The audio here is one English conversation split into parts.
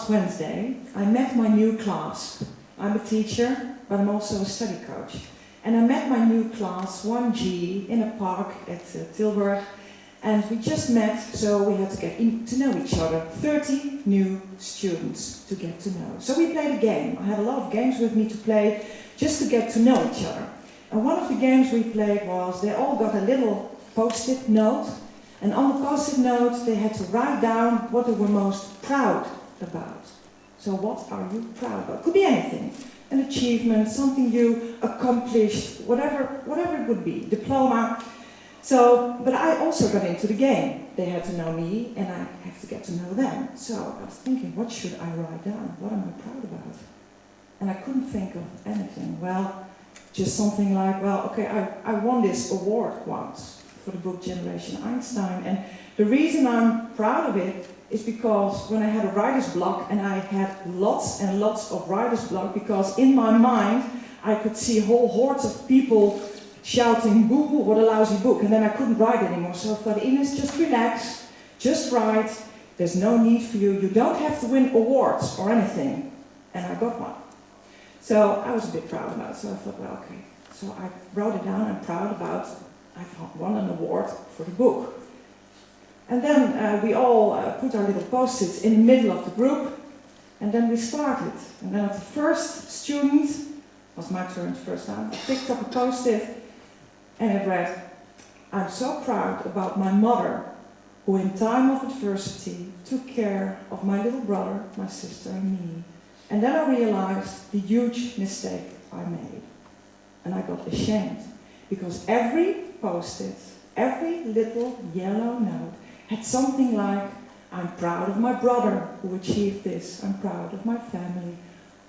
last Wednesday, I met my new class. I'm a teacher, but I'm also a study coach. And I met my new class, 1G, in a park at Tilburg. And we just met, so we had to get to know each other. 30 new students to get to know. So we played a game. I had a lot of games with me to play, just to get to know each other. And one of the games we played was, they all got a little post-it note. And on the post-it note, they had to write down what they were most proud about. So what are you proud about? Could be anything. An achievement, something you accomplished, whatever it would be, diploma. So, but I also got into the game. They had to know me, and I have to get to know them. So I was thinking, what should I write down? What am I proud about? And I couldn't think of anything. Well, just something like, well, okay, I won this award once for the book Generation Einstein, and the reason I'm proud of it is because when I had a writer's block, and I had lots and lots of writer's block, because in my mind I could see whole hordes of people shouting, boo boo, what a lousy book, and then I couldn't write anymore. So I thought, Inez, just relax, just write, there's no need for you, you don't have to win awards or anything. And I got one. So I was a bit proud about it, so I thought, well, okay. So I wrote it down, I'm proud about, I've won an award for the book. And then we all put our little post-its in the middle of the group, and then we started. And then at the first student, it was my turn first time, I picked up a post-it, and it read, I'm so proud about my mother, who in time of adversity took care of my little brother, my sister, and me. And then I realized the huge mistake I made. And I got ashamed, because every post-it, every little yellow note had something like, I'm proud of my brother who achieved this, I'm proud of my family.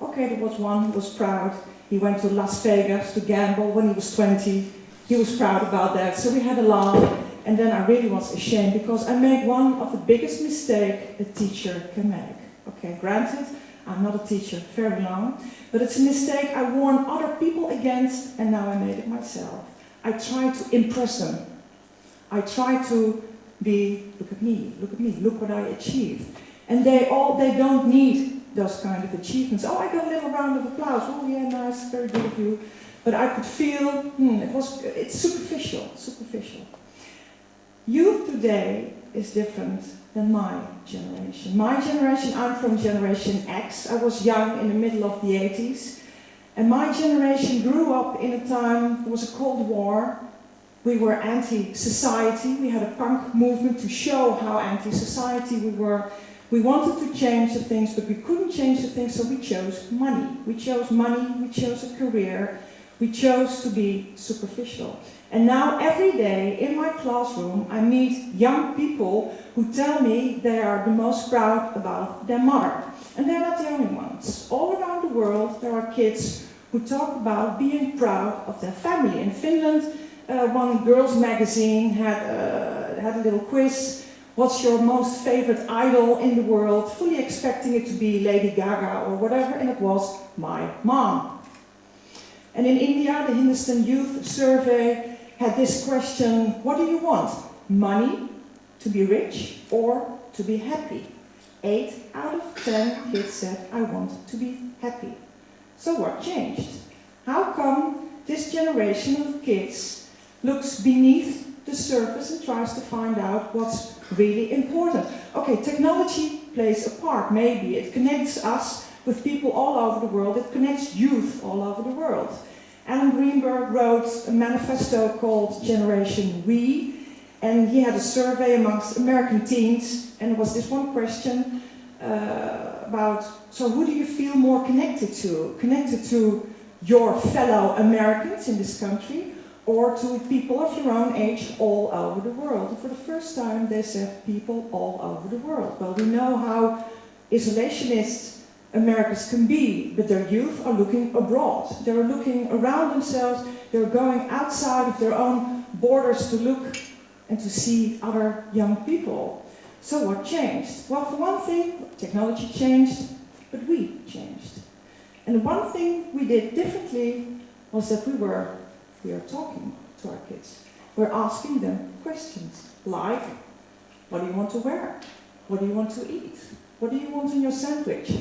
Okay, there was one who was proud. He went to Las Vegas to gamble when he was 20. He was proud about that, so we had a laugh. And then I really was ashamed, because I made one of the biggest mistakes a teacher can make. Okay, granted, I'm not a teacher very long, but it's a mistake I warned other people against, and now I made it myself. I tried to impress them. I tried to be, look at me, look what I achieved. And they don't need those kind of achievements. Oh, I got a little round of applause. Oh yeah, nice, very good of you. But I could feel, it's superficial. Youth today is different than my generation. My generation, I'm from Generation X. I was young in the middle of the 80s. And my generation grew up in a time, there was a Cold War. We were anti-society. We had a punk movement to show how anti-society we were. We wanted to change the things, but we couldn't change the things, so we chose money. We chose money, we chose a career, we chose to be superficial. And now every day in my classroom I meet young people who tell me they are the most proud about their mother. And they're not the only ones. All around the world there are kids who talk about being proud of their family. In Finland, one girls' magazine had a little quiz. What's your most favorite idol in the world? Fully expecting it to be Lady Gaga or whatever, and it was my mom. And in India, the Hindustan Youth Survey had this question, what do you want? Money, to be rich, or to be happy? 8 out of 10 kids said, I want to be happy. So what changed? How come this generation of kids looks beneath the surface and tries to find out what's really important? Okay, technology plays a part, maybe. It connects us with people all over the world. It connects youth all over the world. Alan Greenberg wrote a manifesto called Generation We, and he had a survey amongst American teens, and it was this one question about, so who do you feel more connected to? Connected to your fellow Americans in this country, or to people of your own age all over the world? And for the first time they said people all over the world. Well, we know how isolationist Americans can be, but their youth are looking abroad. They're looking around themselves, they're going outside of their own borders to look and to see other young people. So what changed? Well, for one thing, technology changed, but we changed. And one thing we did differently was that we are talking to our kids. We're asking them questions like, what do you want to wear? What do you want to eat? What do you want in your sandwich?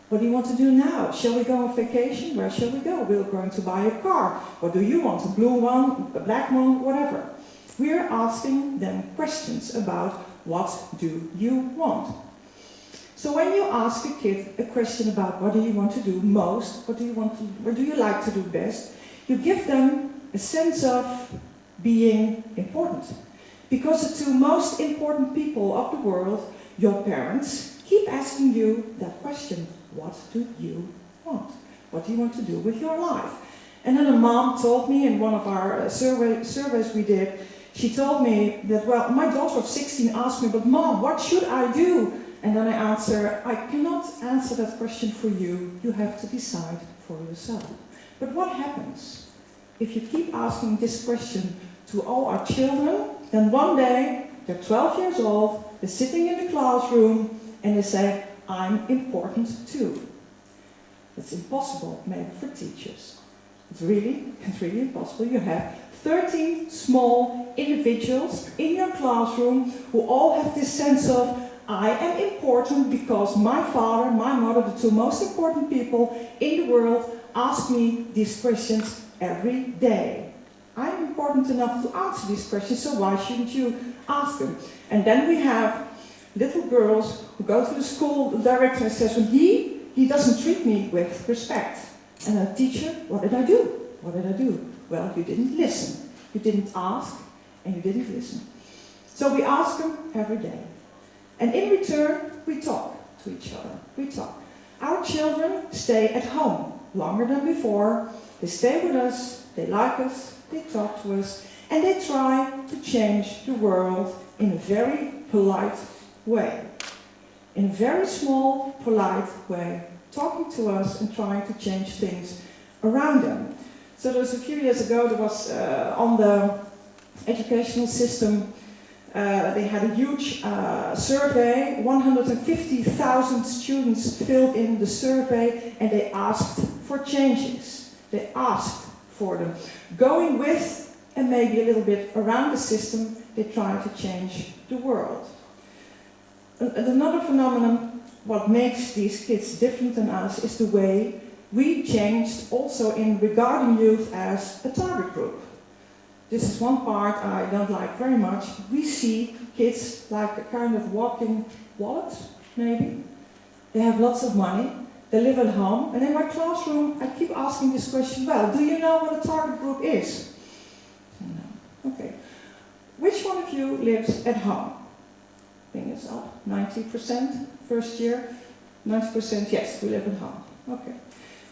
What do you want to do now? Shall we go on vacation? Where shall we go? We're going to buy a car. What do you want? A blue one, a black one, whatever. We're asking them questions about what do you want. So when you ask a kid a question about what do you want to do most, what do you like to do best, you give them a sense of being important. Because the two most important people of the world, your parents, keep asking you that question. What do you want? What do you want to do with your life? And then a mom told me in one of our surveys we did, she told me that, well, my daughter of 16 asked me, but Mom, what should I do? And then I answer, I cannot answer that question for you. You have to decide for yourself. But what happens if you keep asking this question to all our children, then one day they're 12 years old, they're sitting in the classroom, and they say, I'm important too. It's impossible, maybe for teachers. It's really impossible. You have 13 small individuals in your classroom who all have this sense of, I am important because my father, my mother, the two most important people in the world, ask me these questions every day. I'm important enough to answer these questions, so why shouldn't you ask them? And then we have little girls who go to the school director and says, well, he doesn't treat me with respect. And a teacher, what did I do? What did I do? Well, you didn't listen. You didn't ask, and you didn't listen. So we ask them every day. And in return, we talk to each other. We talk. Our children stay at home longer than before. They stay with us, they like us, they talk to us, and they try to change the world in a very polite way. In a very small, polite way, talking to us and trying to change things around them. So there was a few years ago, there was on the educational system, they had a huge survey. 150,000 students filled in the survey, and they asked for changes. They asked for them. Going with, and maybe a little bit around the system, they try to change the world. Another phenomenon, what makes these kids different than us, is the way we changed also in regarding youth as a target group. This is one part I don't like very much. We see kids like a kind of walking wallet, maybe. They have lots of money, they live at home, and in my classroom I keep asking this question, well, do you know what a target group is? No. Okay. Which one of you lives at home? Thing is up, 90%, first year, 90%, yes, we live at home. Okay.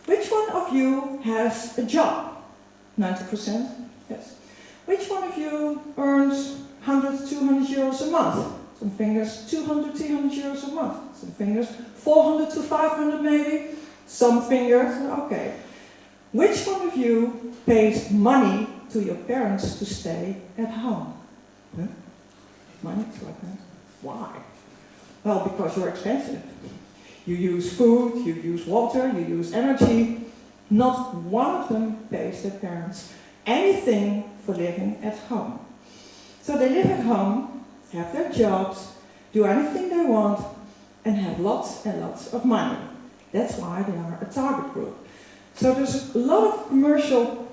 Which one of you has a job? 90%, yes. Which one of you earns 100, 200 euros a month? Some fingers, 200, 300 euros a month. Some fingers, 400 to 500 maybe. Some fingers, okay. Which one of you pays money to your parents to stay at home? Huh? Money to our parents? Why? Well, because you're expensive. You use food, you use water, you use energy. Not one of them pays their parents anything for living at home. So they live at home, have their jobs, do anything they want, and have lots and lots of money. That's why they are a target group. So there's a lot of commercial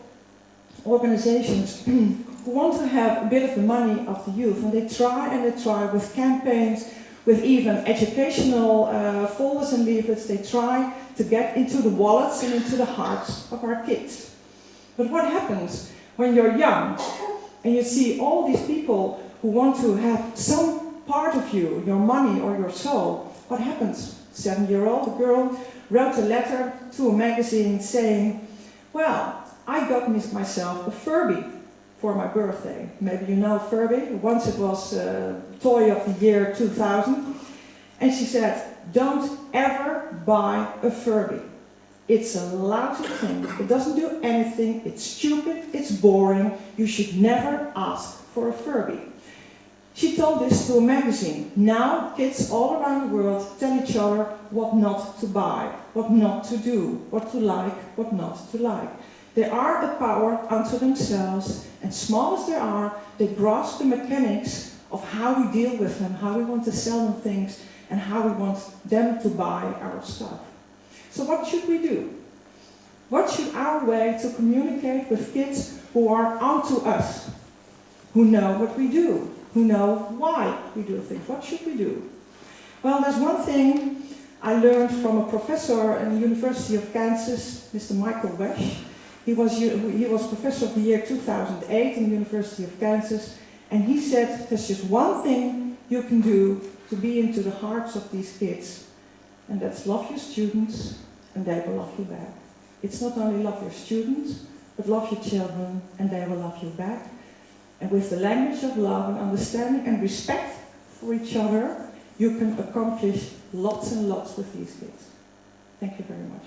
organizations who want to have a bit of the money of the youth, and they try with campaigns, with even educational folders and leaflets. They try to get into the wallets and into the hearts of our kids. But what happens when you're young and you see all these people who want to have some part of you, your money or your soul? What happens? 7-year-old girl wrote a letter to a magazine saying, well, I got myself a Furby for my birthday. Maybe you know Furby. Once it was toy of the year 2000. And she said, don't ever buy a Furby. It's a lousy thing. It doesn't do anything. It's stupid. It's boring. You should never ask for a Furby. She told this to a magazine. Now kids all around the world tell each other what not to buy, what not to do, what to like, what not to like. They are a power unto themselves, and small as they are, they grasp the mechanics of how we deal with them, how we want to sell them things, and how we want them to buy our stuff. So what should we do? What should our way to communicate with kids who are onto us, who know what we do, who know why we do things? What should we do? Well, there's one thing I learned from a professor in the University of Kansas, Mr. Michael Wesch. He was professor of the year 2008 in the University of Kansas, and he said there's just one thing you can do to be into the hearts of these kids, and that's love your students, and they will love you back. It's not only love your students, but love your children, and they will love you back. And with the language of love and understanding and respect for each other, you can accomplish lots and lots with these kids. Thank you very much.